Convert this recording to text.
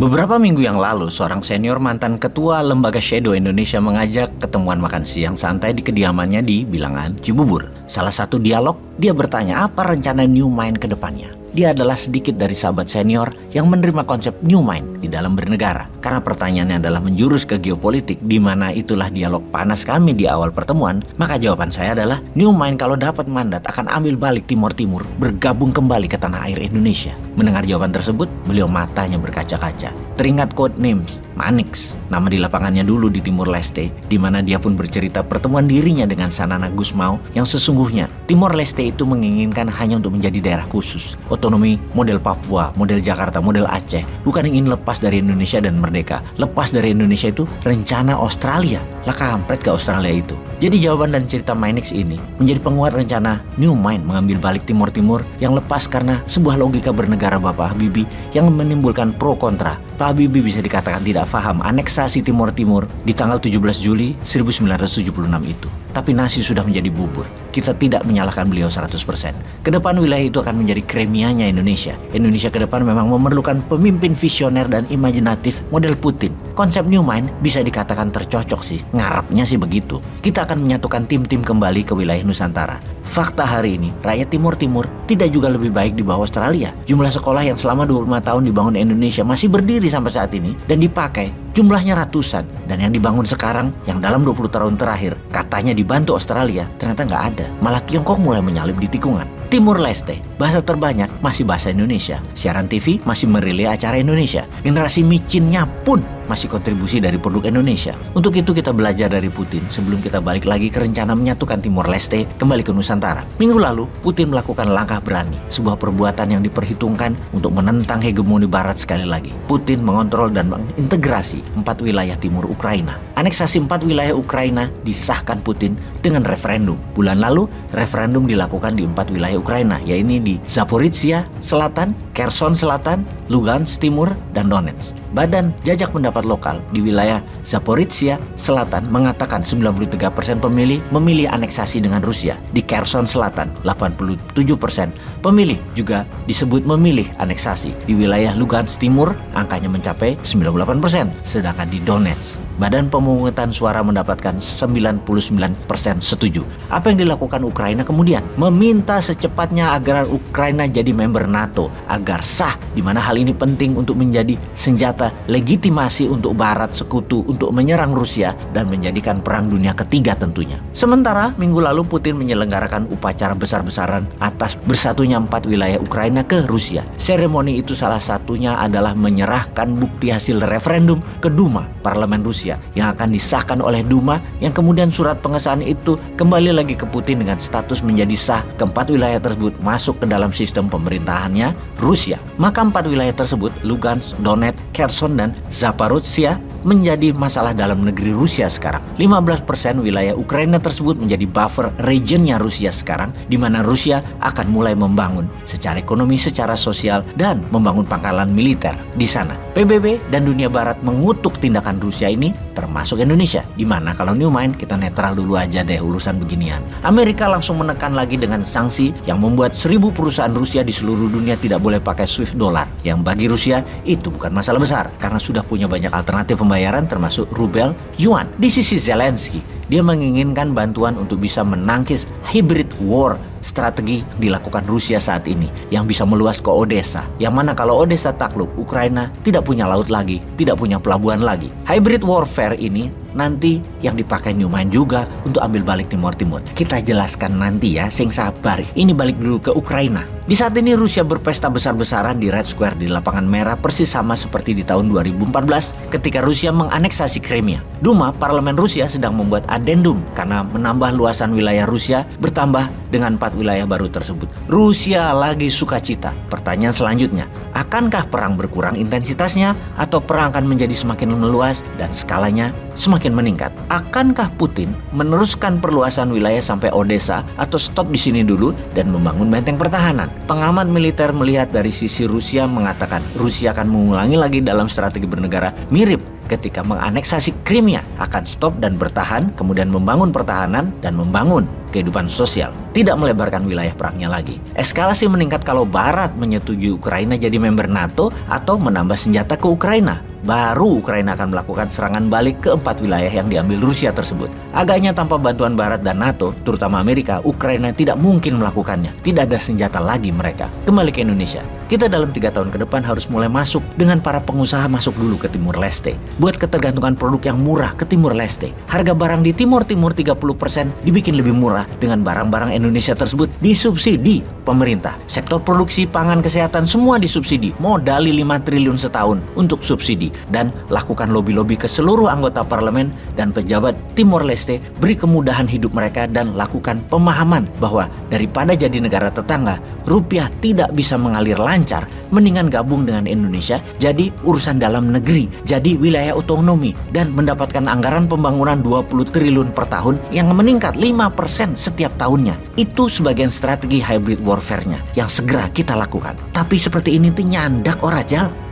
Beberapa minggu yang lalu, seorang senior mantan ketua Lembaga Shadow Indonesia mengajak ketemuan makan siang santai di kediamannya di Bilangan, Cibubur. Salah satu dialog, dia bertanya apa rencana New Mind ke depannya. Dia adalah sedikit dari sahabat senior yang menerima konsep New Mind di dalam bernegara. Karena pertanyaannya adalah menjurus ke geopolitik, di mana itulah dialog panas kami di awal pertemuan, maka jawaban saya adalah New Mind kalau dapat mandat akan ambil balik Timur Timur, bergabung kembali ke tanah air Indonesia. Mendengar jawaban tersebut, beliau matanya berkaca-kaca. Teringat code names Manix, nama di lapangannya dulu di Timur Leste, di mana dia pun bercerita pertemuan dirinya dengan Sanana Gusmao yang sesungguhnya Timor Leste itu menginginkan hanya untuk menjadi daerah khusus, otonomi model Papua, model Jakarta, model Aceh, bukan ingin lepas dari Indonesia dan merdeka. Lepas dari Indonesia itu rencana Australia. Lah kampret ke Australia itu. Jadi jawaban dan cerita Manix ini menjadi penguat rencana New Mind mengambil balik Timur Timur yang lepas karena sebuah logika bernegara Bapak Habibie yang menimbulkan pro kontra. Pak Habibie bisa dikatakan tidak paham aneksasi Timur Timur di tanggal 17 Juli 1976 itu. Tapi nasi sudah menjadi bubur. Kita tidak menyalahkan beliau 100%. Kedepan wilayah itu akan menjadi kremianya Indonesia. Indonesia ke depan memang memerlukan pemimpin visioner dan imajinatif model Putin. Konsep New Mind bisa dikatakan tercocok sih. Ngarapnya sih begitu. Kita akan menyatukan tim-tim kembali ke wilayah Nusantara. Fakta hari ini, rakyat Timur Timur tidak juga lebih baik di bawah Australia. Jumlah sekolah yang selama 25 tahun dibangun Indonesia masih berdiri sampai saat ini dan dipakai. Jumlahnya ratusan. Dan yang dibangun sekarang, yang dalam 20 tahun terakhir, katanya dibantu Australia, ternyata nggak ada. Malah Tiongkok mulai menyalip di tikungan. Timur Leste, bahasa terbanyak masih bahasa Indonesia. Siaran TV masih merilai acara Indonesia. Generasi micinnya pun masih kontribusi dari produk Indonesia. Untuk itu kita belajar dari Putin sebelum kita balik lagi ke rencana menyatukan Timor Leste kembali ke Nusantara. Minggu lalu, Putin melakukan langkah berani, sebuah perbuatan yang diperhitungkan untuk menentang hegemoni Barat sekali lagi. Putin mengontrol dan mengintegrasi 4 wilayah timur Ukraina. Aneksasi 4 wilayah Ukraina disahkan Putin dengan referendum. Bulan lalu, referendum dilakukan di 4 wilayah Ukraina, yaitu di Zaporizhia Selatan, Kherson Selatan, Lugansk Timur, dan Donetsk. Badan Jajak Pendapat Lokal di wilayah Zaporizhia Selatan mengatakan 93% pemilih memilih aneksasi dengan Rusia. Di Kherson Selatan, 87% pemilih juga disebut memilih aneksasi. Di wilayah Lugansk Timur, angkanya mencapai 98%. Sedangkan di Donetsk, Badan Pemungutan Suara mendapatkan 99% setuju. Apa yang dilakukan Ukraina kemudian? Meminta secepatnya agar Ukraina jadi member NATO, agar sah, di mana hal ini penting untuk menjadi senjata legitimasi untuk Barat sekutu untuk menyerang Rusia dan menjadikan perang dunia ketiga tentunya. Sementara minggu lalu Putin menyelenggarakan upacara besar-besaran atas bersatunya 4 wilayah Ukraina ke Rusia. Seremoni itu salah satunya adalah menyerahkan bukti hasil referendum ke Duma, parlemen Rusia, yang akan disahkan oleh Duma, yang kemudian surat pengesahan itu kembali lagi ke Putin dengan status menjadi sah. Keempat wilayah tersebut masuk ke dalam sistem pemerintahannya Rusia. Maka 4 wilayah tersebut, Lugansk, Donetsk, Kherson, dan Zaporizhia, menjadi masalah dalam negeri Rusia sekarang. 15% wilayah Ukraina tersebut menjadi buffer regionnya Rusia sekarang, di mana Rusia akan mulai membangun secara ekonomi, secara sosial, dan membangun pangkalan militer di sana. PBB dan dunia Barat mengutuk tindakan Rusia ini, termasuk Indonesia, di mana kalau New Mind kita netral dulu aja deh urusan beginian. Amerika langsung menekan lagi dengan sanksi yang membuat 1000 perusahaan Rusia di seluruh dunia tidak boleh pakai Swift dollar, yang bagi Rusia itu bukan masalah besar karena sudah punya banyak alternatif pembayaran termasuk rubel, yuan. Di sisi Zelensky, dia menginginkan bantuan untuk bisa menangkis hybrid war, strategi dilakukan Rusia saat ini yang bisa meluas ke Odessa, yang mana kalau Odessa takluk, Ukraina tidak punya laut lagi, tidak punya pelabuhan lagi. Hybrid warfare ini nanti yang dipakai New Mind juga untuk ambil balik Timur Timur. Kita jelaskan nanti ya, sing sabar. Ini balik dulu ke Ukraina. Di saat ini Rusia berpesta besar-besaran di Red Square di lapangan merah, persis sama seperti di tahun 2014 ketika Rusia menganeksasi Crimea. Duma, parlemen Rusia, sedang membuat adendum karena menambah luasan wilayah Rusia bertambah dengan 4 wilayah baru tersebut. Rusia lagi sukacita. Pertanyaan selanjutnya, akankah perang berkurang intensitasnya atau perang akan menjadi semakin meluas dan skalanya semakin meningkat? Akankah Putin meneruskan perluasan wilayah sampai Odessa atau stop di sini dulu dan membangun benteng pertahanan? Pengamat militer melihat dari sisi Rusia mengatakan Rusia akan mengulangi lagi dalam strategi bernegara mirip ketika menganeksasi Crimea, akan stop dan bertahan, kemudian membangun pertahanan dan membangun kehidupan sosial, tidak melebarkan wilayah perangnya lagi. Eskalasi meningkat kalau Barat menyetujui Ukraina jadi member NATO atau menambah senjata ke Ukraina. Baru Ukraina akan melakukan serangan balik ke 4 wilayah yang diambil Rusia tersebut. Agaknya tanpa bantuan Barat dan NATO, terutama Amerika, Ukraina tidak mungkin melakukannya. Tidak ada senjata lagi mereka. Kembali ke Indonesia. Kita dalam 3 tahun ke depan harus mulai masuk dengan para pengusaha masuk dulu ke Timur Leste. Buat ketergantungan produk yang murah ke Timur Leste. Harga barang di Timur 30% dibikin lebih murah dengan barang-barang Indonesia tersebut disubsidi pemerintah. Sektor produksi, pangan, kesehatan semua disubsidi. Modali 5 triliun setahun untuk subsidi. Dan lakukan lobby-lobby ke seluruh anggota parlemen dan pejabat Timor Leste, beri kemudahan hidup mereka dan lakukan pemahaman bahwa daripada jadi negara tetangga, rupiah tidak bisa mengalir lancar, mendingan gabung dengan Indonesia jadi urusan dalam negeri, jadi wilayah otonomi dan mendapatkan anggaran pembangunan 20 triliun per tahun yang meningkat 5% setiap tahunnya. Itu sebagian strategi hybrid warfare-nya yang segera kita lakukan. Tapi seperti ini tuh nyandak Rajal.